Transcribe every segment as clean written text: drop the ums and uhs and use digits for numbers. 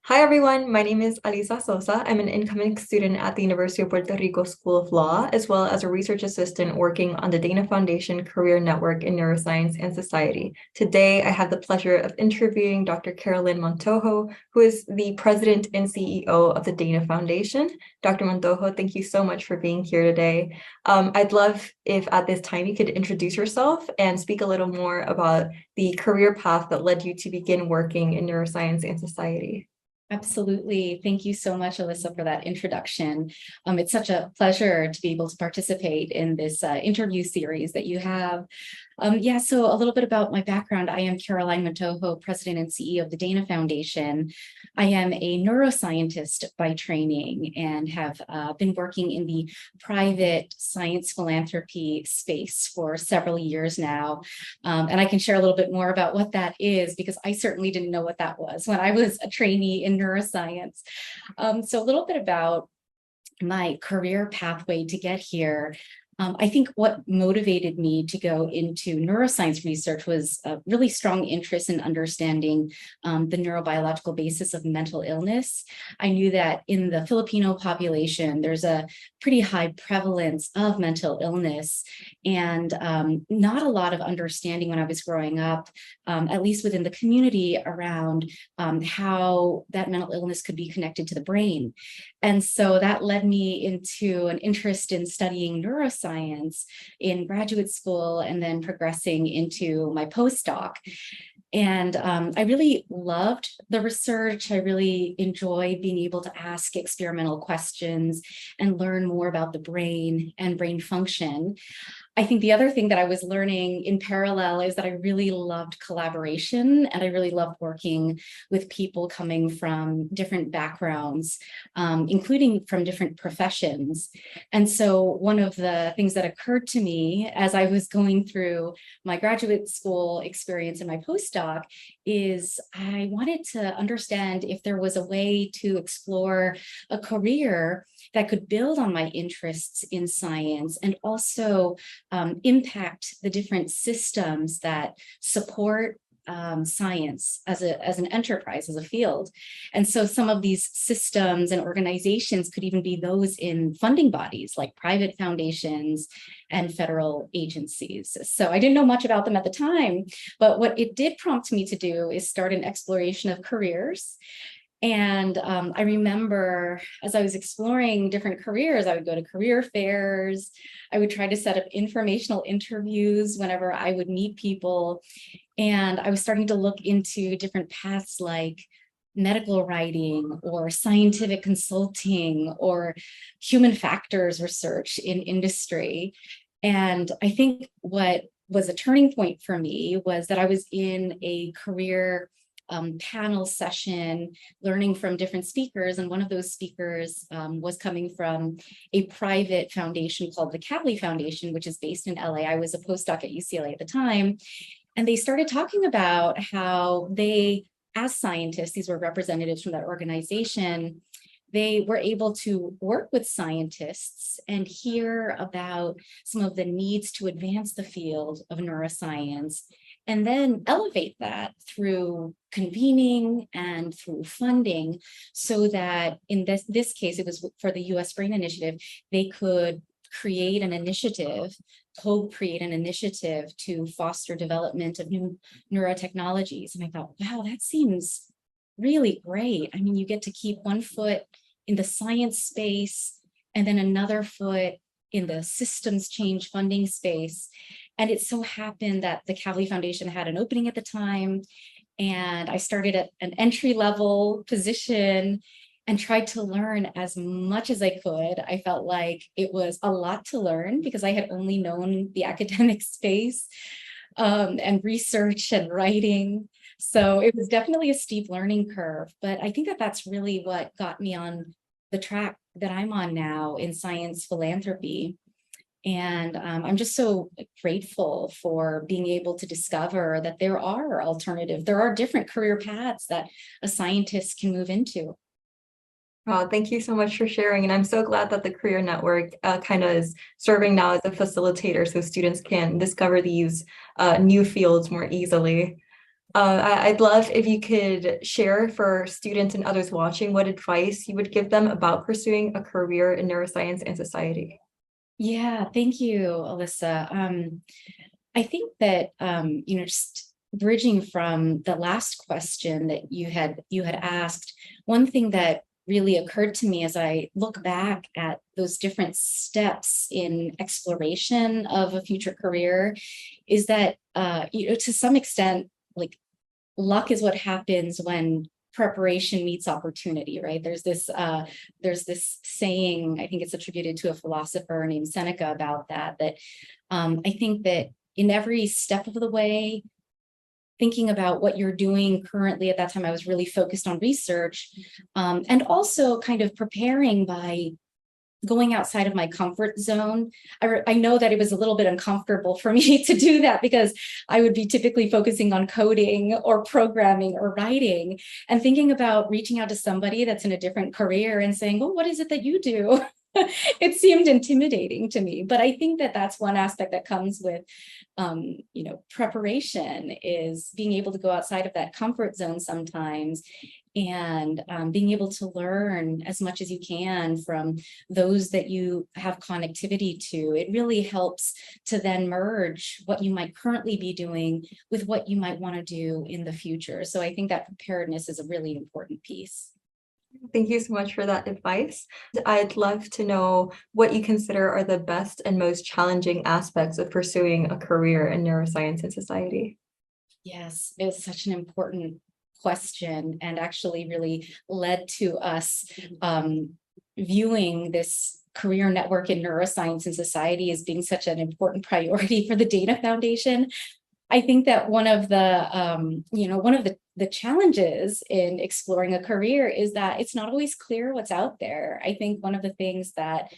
Hi everyone, my name is Alisa Sosa. I'm an incoming student at the University of Puerto Rico School of Law, as well as a research assistant working on the Dana Foundation Career Network in Neuroscience and Society. Today, I have the pleasure of interviewing Dr. Carolyn Montojo, who is the president and CEO of the Dana Foundation. Dr. Montojo, thank you so much for being here today. I'd love if at this time you could introduce yourself and speak a little more about the career path that led you to begin working in neuroscience and society. Absolutely. Thank you so much, Alyssa, for that introduction. It's such a pleasure to be able to participate in this interview series that you have. So a little bit about my background. I am Caroline Montojo, President and CEO of the Dana Foundation. I am a neuroscientist by training and have been working in the private science philanthropy space for several years now. And I can share a little bit more about what that is, because I certainly didn't know what that was when I was a trainee in neuroscience. So a little bit about my career pathway to get here. I think what motivated me to go into neuroscience research was a really strong interest in understanding the neurobiological basis of mental illness. I knew that in the Filipino population, there's a pretty high prevalence of mental illness and not a lot of understanding when I was growing up, at least within the community, around how that mental illness could be connected to the brain. And so that led me into an interest in studying neuroscience in graduate school and then progressing into my postdoc. And I really loved the research. I really enjoyed being able to ask experimental questions and learn more about the brain and brain function. I think the other thing that I was learning in parallel is that I really loved collaboration and I really loved working with people coming from different backgrounds, including from different professions. And so one of the things that occurred to me as I was going through my graduate school experience and my postdoc is I wanted to understand if there was a way to explore a career that could build on my interests in science and also impact the different systems that support science as an enterprise, as a field. And so some of these systems and organizations could even be those in funding bodies like private foundations and federal agencies. So I didn't know much about them at the time, but what it did prompt me to do is start an exploration of careers. And I remember as I was exploring different careers, I would go to career fairs. I would try to set up informational interviews whenever I would meet people. And I was starting to look into different paths like medical writing or scientific consulting or human factors research in industry. And I think what was a turning point for me was that I was in a career panel session learning from different speakers. And one of those speakers was coming from a private foundation called the Kavli Foundation, which is based in LA. I was a postdoc at UCLA at the time. And they started talking about how they, as scientists, these were representatives from that organization, they were able to work with scientists and hear about some of the needs to advance the field of neuroscience, and then elevate that through convening and through funding so that in this case, it was for the US Brain Initiative, they could create an initiative, co-create an initiative to foster development of new neurotechnologies. And I thought, wow, that seems really great. I mean, you get to keep one foot in the science space and then another foot in the systems change funding space. And it so happened that the Kavli Foundation had an opening at the time, and I started at an entry-level position and tried to learn as much as I could. I felt like it was a lot to learn because I had only known the academic space and research and writing. So it was definitely a steep learning curve, but I think that that's really what got me on the track that I'm on now in science philanthropy. And I'm just so grateful for being able to discover that there are different career paths that a scientist can move into. Thank you so much for sharing. And I'm so glad that the Career Network kind of is serving now as a facilitator so students can discover these new fields more easily. I'd love if you could share for students and others watching what advice you would give them about pursuing a career in neuroscience and society. Yeah, thank you, Alyssa. I think that just bridging from the last question that you had asked, one thing that really occurred to me as I look back at those different steps in exploration of a future career is that to some extent, like luck is what happens when preparation meets opportunity, right? There's this saying, I think it's attributed to a philosopher named Seneca about that I think that in every step of the way, thinking about what you're doing currently. At that time I was really focused on research, and also kind of preparing by going outside of my comfort zone. I know that it was a little bit uncomfortable for me to do that because I would be typically focusing on coding or programming or writing, and thinking about reaching out to somebody that's in a different career and saying, well, what is it that you do? It seemed intimidating to me, but I think that that's one aspect that comes with preparation, is being able to go outside of that comfort zone sometimes, and being able to learn as much as you can from those that you have connectivity to. It really helps to then merge what you might currently be doing with what you might want to do in the future. So I think that preparedness is a really important piece. Thank you so much for that advice. I'd love to know what you consider are the best and most challenging aspects of pursuing a career in neuroscience and society. Yes, it's such an important question, and actually really led to us viewing this career network in neuroscience and society as being such an important priority for the Dana Foundation. I think that one of the challenges in exploring a career is that it's not always clear what's out there. I think one of the things that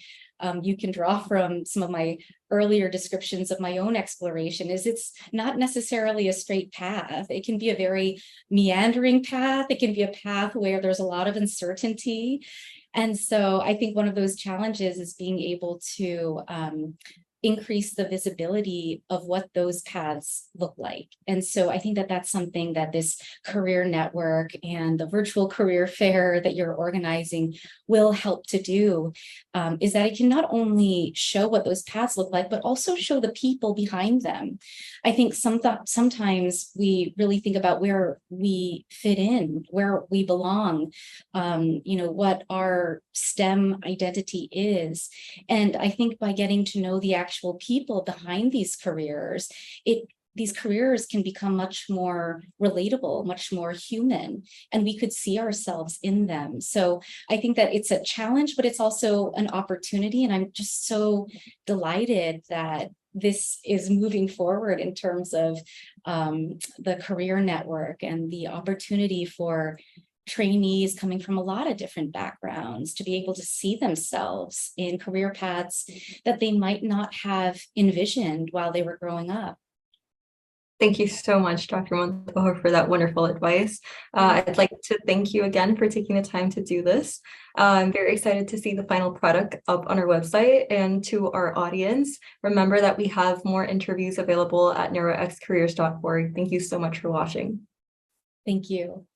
you can draw from some of my earlier descriptions of my own exploration is it's not necessarily a straight path. It can be a very meandering path. It can be a path where there's a lot of uncertainty. And so I think one of those challenges is being able to increase the visibility of what those paths look like. And so I think that that's something that this career network and the virtual career fair that you're organizing will help to do, is that it can not only show what those paths look like, but also show the people behind them. I think sometimes we really think about where we fit in, where we belong, what our STEM identity is. And I think by getting to know the actual people behind these careers, these careers can become much more relatable, much more human, and we could see ourselves in them. So I think that it's a challenge, but it's also an opportunity. And I'm just so delighted that this is moving forward in terms of the career network and the opportunity for trainees coming from a lot of different backgrounds to be able to see themselves in career paths that they might not have envisioned while they were growing up. Thank you so much, Dr. Montojo, for that wonderful advice. I'd like to thank you again for taking the time to do this. I'm very excited to see the final product up on our website. And to our audience, remember that we have more interviews available at neuroxcareers.org. Thank you so much for watching. Thank you.